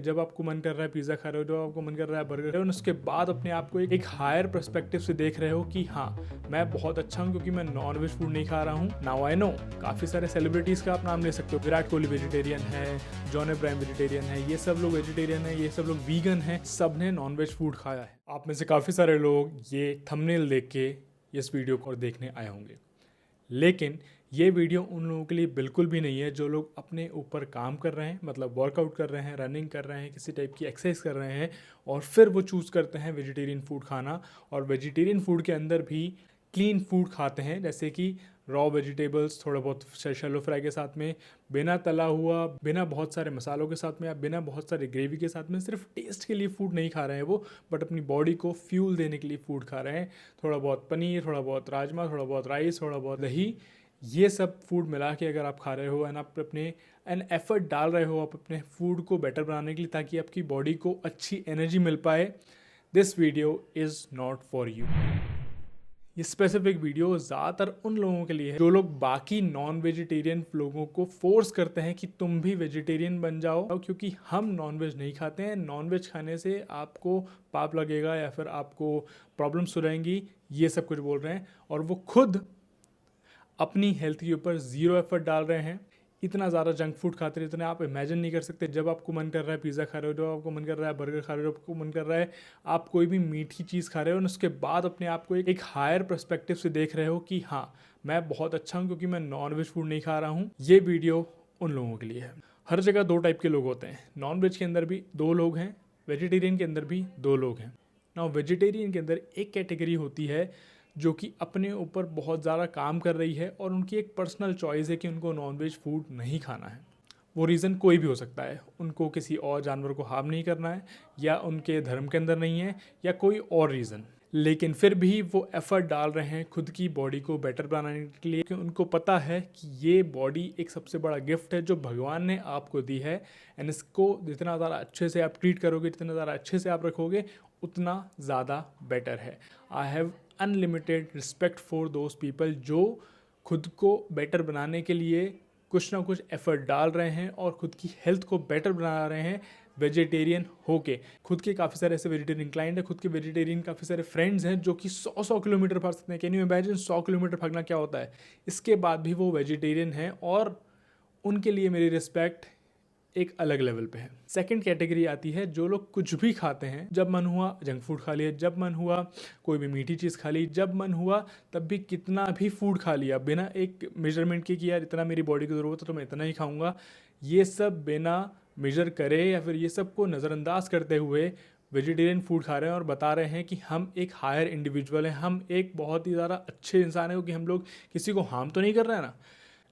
जब आपको मन कर रहा है पिज़्ज़ा खा रहे हो, जब आपको मन कर रहा है बर्गर खा रहे हो, उसके बाद अपने आप को एक हायर पर्सपेक्टिव से देख रहे हो कि हाँ, मैं बहुत अच्छा हूँ क्योंकि मैं नॉन वेज फूड नहीं खा रहा हूँ। नाउ आई नो काफ़ी सारे सेलिब्रिटीज़ का आप नाम ले सकते हो। विराट कोहली वेजिटेरियन है, जॉन अब्राहम वेजिटेरियन है, ये सब लोग वेजिटेरियन है, ये सब लोग वीगन है, सब ने नॉन वेज फूड खाया है। आप में से काफ़ी सारे लोग ये थंबनेल देख के इस वीडियो को देखने आए होंगे, लेकिन ये वीडियो उन लोगों के लिए बिल्कुल भी नहीं है जो लोग अपने ऊपर काम कर रहे हैं, मतलब वर्कआउट कर रहे हैं, रनिंग कर रहे हैं, किसी टाइप की एक्सरसाइज कर रहे हैं और फिर वो चूज़ करते हैं वेजिटेरियन फूड खाना। और वेजिटेरियन फूड के अंदर भी क्लीन फूड खाते हैं, जैसे कि रॉ वेजिटेबल्स थोड़ा बहुत शैलो फ्राई के साथ में, बिना तला हुआ, बिना बहुत सारे मसालों के साथ में या बिना बहुत सारे ग्रेवी के साथ में। सिर्फ टेस्ट के लिए फूड नहीं खा रहे हैं वो, बट अपनी बॉडी को फ्यूल देने के लिए फूड खा रहे हैं। थोड़ा बहुत पनीर, थोड़ा बहुत राजमा, थोड़ा बहुत राइस, थोड़ा बहुत दही, ये सब फूड मिला के अगर आप खा रहे हो एंड आप अपने एफर्ट डाल रहे हो आप अपने फूड को बेटर बनाने के लिए ताकि आपकी बॉडी को अच्छी एनर्जी मिल पाए, this video is not for you. ये स्पेसिफिक वीडियो ज़्यादातर उन लोगों के लिए है जो लोग बाकी नॉन वेजिटेरियन लोगों को फोर्स करते हैं कि तुम भी वेजिटेरियन बन जाओ, क्योंकि हम नॉन वेज नहीं खाते हैं, नॉन वेज खाने से आपको पाप लगेगा या फिर आपको प्रॉब्लम्स हो जाएंगी, ये सब कुछ बोल रहे हैं। और वो खुद अपनी हेल्थ के ऊपर ज़ीरो एफर्ट डाल रहे हैं, इतना ज़्यादा जंक फूड खाते रहते हैं, आप इमेजिन नहीं कर सकते। जब आपको मन कर रहा है पिज़्ज़ा खा रहे हो, जब आपको मन कर रहा है बर्गर खा रहे हो, आपको मन कर रहा है आप कोई भी मीठी चीज़ खा रहे हो, और उसके बाद अपने आप को एक हायर पर्सपेक्टिव से देख रहे हो कि हाँ, मैं बहुत अच्छा हूँ क्योंकि मैं नॉन वेज फूड नहीं खा रहा हूँ। ये वीडियो उन लोगों के लिए है। हर जगह दो टाइप के लोग होते हैं, नॉन वेज के अंदर भी दो लोग हैं, वेजिटेरियन के अंदर भी दो लोग हैं। नाउ वेजिटेरियन के अंदर एक कैटेगरी होती है जो कि अपने ऊपर बहुत ज़्यादा काम कर रही है और उनकी एक पर्सनल चॉइस है कि उनको नॉनवेज फूड नहीं खाना है। वो रीज़न कोई भी हो सकता है, उनको किसी और जानवर को हार्म नहीं करना है, या उनके धर्म के अंदर नहीं है, या कोई और रीज़न, लेकिन फिर भी वो एफ़र्ट डाल रहे हैं खुद की बॉडी को बेटर बनाने के लिए, क्योंकि उनको पता है कि ये बॉडी एक सबसे बड़ा गिफ्ट है जो भगवान ने आपको दी है, एंड इसको जितना ज़्यादा अच्छे से आप ट्रीट करोगे, जितना ज़्यादा अच्छे से आप रखोगे, उतना ज़्यादा बेटर है। I have unlimited respect for those people जो खुद को बेटर बनाने के लिए कुछ ना कुछ एफर्ट डाल रहे हैं और खुद की हेल्थ को बेटर बना रहे हैं वेजिटेरियन होके। खुद के काफ़ी सारे ऐसे वेजिटेरियन क्लाइंट हैं, खुद के वेजिटेरियन काफ़ी सारे फ्रेंड्स हैं जो कि 100 किलोमीटर भाग सकते हैं। कैन यू इमेजिन 100 किलोमीटर भागना क्या होता है? इसके बाद भी वो वेजिटेरियन हैं और उनके लिए मेरी रिस्पेक्ट एक अलग लेवल पे है। सेकंड कैटेगरी आती है जो लोग कुछ भी खाते हैं, जब मन हुआ जंक फूड खा लिया, जब मन हुआ कोई भी मीठी चीज़ खा ली, जब मन हुआ तब भी कितना भी फूड खा लिया बिना एक मेजरमेंट के कि यार इतना मेरी बॉडी को ज़रूरत है तो मैं इतना ही खाऊंगा। ये सब बिना मेजर करे या फिर ये सब को नज़रअंदाज करते हुए वेजिटेरियन फूड खा रहे हैं और बता रहे हैं कि हम एक हायर इंडिविजुअल हैं, हम एक बहुत ही ज़्यादा अच्छे इंसान हैं क्योंकि हम लोग किसी को हार्म तो नहीं कर रहे हैं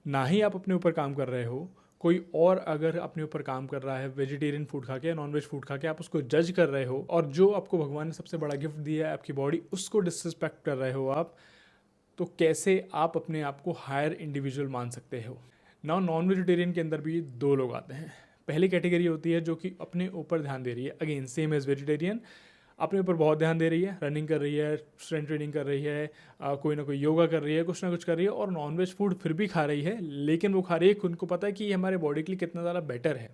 ना ही आप अपने ऊपर काम कर रहे हो। कोई और अगर अपने ऊपर काम कर रहा है वेजिटेरियन फूड खा के, नॉन वेज फूड खा के, आप उसको जज कर रहे हो, और जो आपको भगवान ने सबसे बड़ा गिफ्ट दिया है आपकी बॉडी, उसको डिसरिस्पेक्ट कर रहे हो आप, तो कैसे आप अपने आप को हायर इंडिविजुअल मान सकते हो? नाउ नॉन वेजिटेरियन के अंदर भी दो लोग आते हैं। पहली कैटेगरी होती है जो कि अपने ऊपर ध्यान दे रही है, अगेन सेम एज वेजिटेरियन, अपने ऊपर बहुत ध्यान दे रही है, रनिंग कर रही है, स्ट्रेंथ ट्रेनिंग कर रही है, कोई ना कोई योगा कर रही है, कुछ ना कुछ कर रही है, और नॉनवेज फूड फिर भी खा रही है, लेकिन वो खा रही है उनको पता है कि ये हमारे बॉडी के लिए कितना ज़्यादा बेटर है।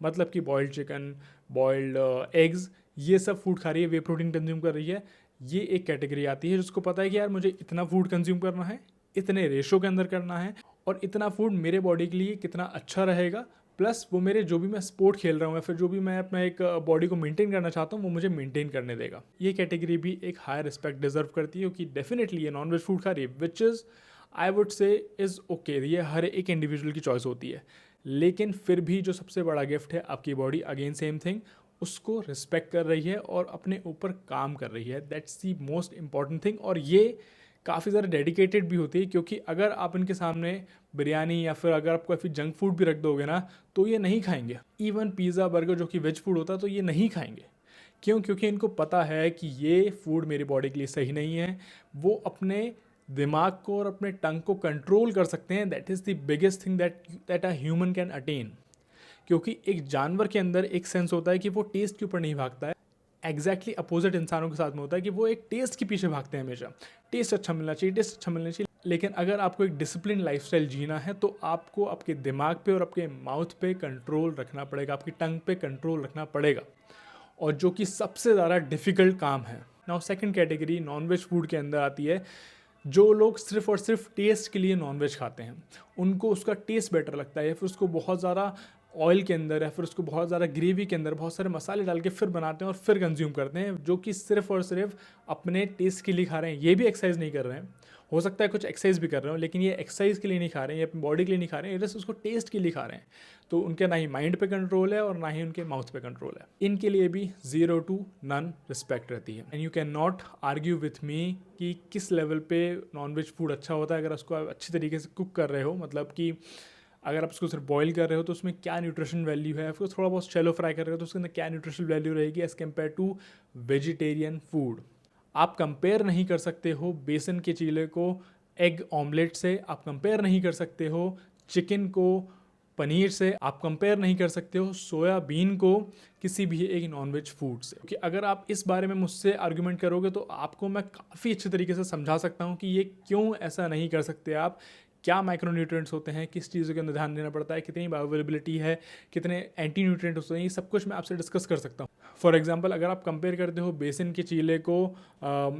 मतलब कि बॉइल्ड चिकन, बॉइल्ड एग्स, ये सब फूड खा रही है, वे प्रोटीन कंज्यूम कर रही है। ये एक कैटेगरी आती है जिसको पता है कि यार मुझे इतना फूड कंज्यूम करना है, इतने रेशो के अंदर करना है, और इतना फूड मेरे बॉडी के लिए कितना अच्छा रहेगा, प्लस वो मेरे जो भी मैं स्पोर्ट खेल रहा हूँ या फिर जो भी मैं अपना एक बॉडी को मेंटेन करना चाहता हूँ वो मुझे मेंटेन करने देगा। ये कैटेगरी भी एक हायर रिस्पेक्ट डिजर्व करती है क्योंकि डेफिनेटली ये नॉन वेज फूड खा रही है, which is I would say is okay. ये हर एक इंडिविजुअल की चॉइस होती है, लेकिन फिर भी जो सबसे बड़ा गिफ्ट है आपकी बॉडी, अगेन सेम थिंग, उसको रिस्पेक्ट कर रही है और अपने ऊपर काम कर रही है। That's the most important thing. और ये काफ़ी ज़्यादा डेडिकेटेड भी होती है क्योंकि अगर आप इनके सामने बिरयानी या फिर अगर आप कोई जंक फूड भी रख दोगे ना तो ये नहीं खाएंगे। इवन पिज़्ज़ा बर्गर जो कि वेज फूड होता है तो ये नहीं खाएंगे। क्यों? क्योंकि इनको पता है कि ये फूड मेरी बॉडी के लिए सही नहीं है। वो अपने दिमाग को और अपने टंग को कंट्रोल कर सकते हैं। That is the biggest thing that a human can attain. क्योंकि एक जानवर के अंदर एक सेंस होता है कि वो टेस्ट के ऊपर नहीं भागता है, एग्जैक्टली अपोजिट इंसानों के साथ में होता है कि वो एक टेस्ट के पीछे भागते हैं हमेशा। टेस्ट अच्छा मिलना चाहिए, टेस्ट अच्छा मिलना चाहिए। लेकिन अगर आपको एक डिसिप्लिन लाइफस्टाइल जीना है तो आपको आपके दिमाग पे और आपके माउथ पे कंट्रोल रखना पड़ेगा, आपकी टंग पे कंट्रोल रखना पड़ेगा, और जो कि सबसे ज़्यादा डिफ़िकल्ट काम है। Now second category nonveg food के अंदर आती है। जो लोग सिर्फ़ और सिर्फ टेस्ट के लिए नॉनवेज खाते हैं, उनको उसका टेस्ट बेटर लगता है, या फिर उसको बहुत ज़्यादा ऑयल के अंदर या फिर उसको बहुत ज़्यादा ग्रेवी के अंदर बहुत सारे मसाले डाल के फिर बनाते हैं और फिर कंज्यूम करते हैं, जो कि सिर्फ़ और सिर्फ अपने टेस्ट के लिए खा रहे हैं। ये भी एक्सरसाइज नहीं कर रहे हैं, हो सकता है कुछ एक्सरसाइज भी कर रहे हो, लेकिन ये एक्सरसाइज के लिए नहीं खा रहे हैं, ये अपनी बॉडी के लिए नहीं खा रहे हैं, ये जस्ट उसको टेस्ट के लिए खा रहे हैं। तो उनके ना ही माइंड पे कंट्रोल है और ना ही उनके माउथ पे कंट्रोल है। इनके लिए भी 0 to none रिस्पेक्ट रहती है। And you can not argue with me कि किस लेवल पे नॉनवेज फूड अच्छा होता है अगर उसको आप अच्छी तरीके से कुक कर रहे हो। मतलब कि अगर आप उसको सिर्फ बॉईल कर रहे हो तो उसमें क्या न्यूट्रिशन वैल्यू है, फिर थोड़ा बहुत शैलो फ्राई कर रहे हो तो उसके अंदर क्या न्यूट्रिशन वैल्यू रहेगी as compare to vegetarian food. आप कंपेयर नहीं कर सकते हो बेसन के चीले को एग ऑमलेट से, आप कंपेयर नहीं कर सकते हो चिकन को पनीर से, आप कंपेयर नहीं कर सकते हो सोयाबीन को किसी भी एक नॉनवेज फूड से। क्योंकि अगर आप इस बारे में मुझसे आर्गुमेंट करोगे तो आपको मैं काफ़ी अच्छे तरीके से समझा सकता हूँ कि ये क्यों ऐसा नहीं कर सकते आप, क्या माइक्रोन्यूट्रिएंट्स होते हैं, किस चीज़ों के अंदर ध्यान देना पड़ता है, कितनी बायोअवेलेबिलिटी है, कितने एंटी न्यूट्रिएंट होते हैं, ये सब कुछ मैं आपसे डिस्कस कर सकता हूँ। फॉर एग्जांपल अगर आप कंपेयर करते हो बेसन के चीले को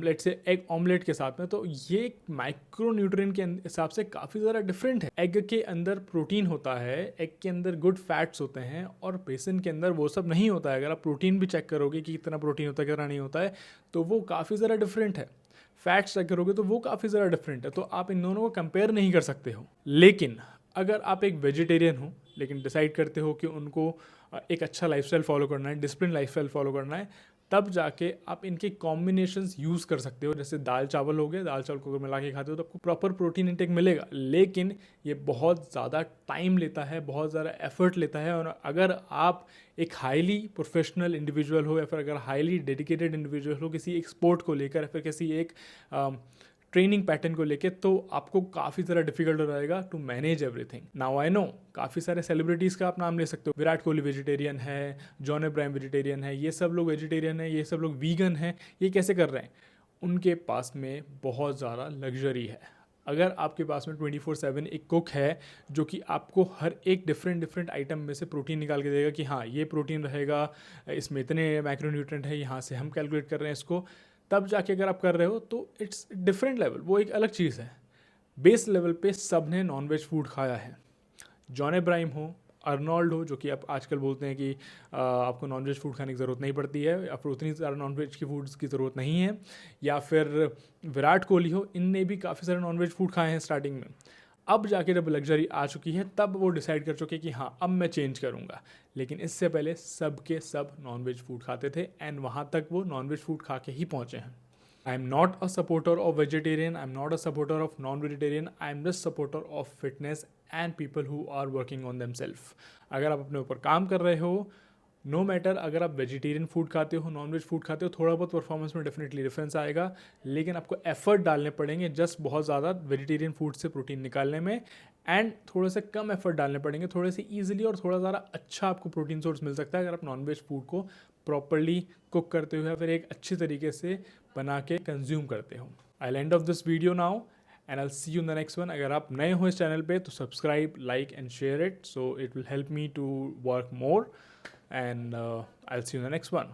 लेट्स से एग ऑमलेट के साथ में, तो ये माइक्रोन्यूट्रिएंट के हिसाब से काफ़ी ज़्यादा डिफरेंट है। एग के अंदर प्रोटीन होता है, एग के अंदर गुड फैट्स होते हैं, और बेसन के अंदर वो सब नहीं होता है। अगर आप प्रोटीन भी चेक करोगे कि कितना प्रोटीन होता है कितना नहीं होता है, तो वो काफ़ी ज़्यादा डिफरेंट है। फैट्स चेक करोगे तो वो काफ़ी ज़्यादा डिफरेंट है। तो आप इन दोनों को कंपेयर नहीं कर सकते हो। लेकिन अगर आप एक वेजिटेरियन हो लेकिन डिसाइड करते हो कि उनको एक अच्छा लाइफस्टाइल फॉलो करना है, डिसिप्लिन लाइफस्टाइल फॉलो करना है, तब जाके आप इनके कॉम्बिनेशंस यूज़ कर सकते हो। जैसे दाल चावल हो गए, दाल चावल को अगर मिला के खाते हो तो आपको प्रॉपर प्रोटीन इंटेक मिलेगा, लेकिन ये बहुत ज़्यादा टाइम लेता है, बहुत ज़्यादा एफर्ट लेता है। और अगर आप एक हाईली प्रोफेशनल इंडिविजुअल हो या फिर अगर हाईली डेडिकेटेड इंडिविजुअल हो किसी एक स्पोर्ट को लेकर या फिर किसी एक ट्रेनिंग पैटर्न को लेके, तो आपको काफ़ी ज़्यादा डिफिकल्ट हो जाएगा to manage everything. Now I know काफ़ी सारे सेलिब्रिटीज़ का आप नाम ले सकते हो। विराट कोहली वेजिटेरियन है, जॉन अब्राहम वेजिटेरियन है, ये सब लोग वेजिटेरियन है, ये सब लोग वीगन हैं। ये कैसे कर रहे हैं? उनके पास में बहुत ज़्यादा लग्जरी है। अगर आपके पास में 24/7 एक कुक है जो कि आपको हर एक डिफरेंट आइटम में से प्रोटीन निकाल के देगा कि हाँ ये प्रोटीन रहेगा, इसमें इतने माइक्रोन्यूट्रिएंट है, यहाँ से हम कैलकुलेट कर रहे हैं इसको, तब जाके अगर आप कर रहे हो तो इट्स डिफरेंट लेवल, वो एक अलग चीज़ है। बेस लेवल पे सब ने नॉनवेज फूड खाया है। जॉन अब्राहम हो, अर्नोल्ड हो, जो कि आप आजकल बोलते हैं कि आपको नॉनवेज फूड खाने की ज़रूरत नहीं पड़ती है या फिर उतनी ज़्यादा नॉनवेज की फूड्स की ज़रूरत नहीं है, या फिर विराट कोहली हो, इनने भी काफ़ी सारे नॉनवेज फूड खाए हैं स्टार्टिंग में। अब जाके जब लग्जरी आ चुकी है तब वो डिसाइड कर चुके कि हाँ अब मैं चेंज करूँगा। लेकिन इससे पहले सब के सब नॉनवेज फूड खाते थे एंड वहाँ तक वो नॉनवेज फूड खा के ही पहुँचे हैं। I am not a supporter of vegetarian, I am not a supporter of non-vegetarian, I am just supporter of fitness and people who are working on themselves. अगर आप अपने ऊपर काम कर रहे हो, नो मैटर अगर आप वेजिटेरियन फूड खाते हो, नॉन वेज फूड खाते हो, थोड़ा बहुत परफॉर्मेंस में डेफिनेटली डिफरेंस आएगा, लेकिन आपको एफर्ट डालने पड़ेंगे जस्ट बहुत ज़्यादा वेजिटेरियन फूड से प्रोटीन निकालने में, एंड थोड़े से कम एफर्ट डालने पड़ेंगे, थोड़े से ईजिली और थोड़ा ज़्यादा अच्छा आपको प्रोटीन सोर्स मिल सकता है अगर आप नॉन वेज फूड को प्रॉपरली कुक करते हुए या फिर एक अच्छी तरीके से बना के कंज्यूम करते हो। I end of this video now and I'll see you in the next one. अगर आप नए हो इस चैनल पे तो subscribe, like and share it, so it will help me to work more, and I'll see you in the next one.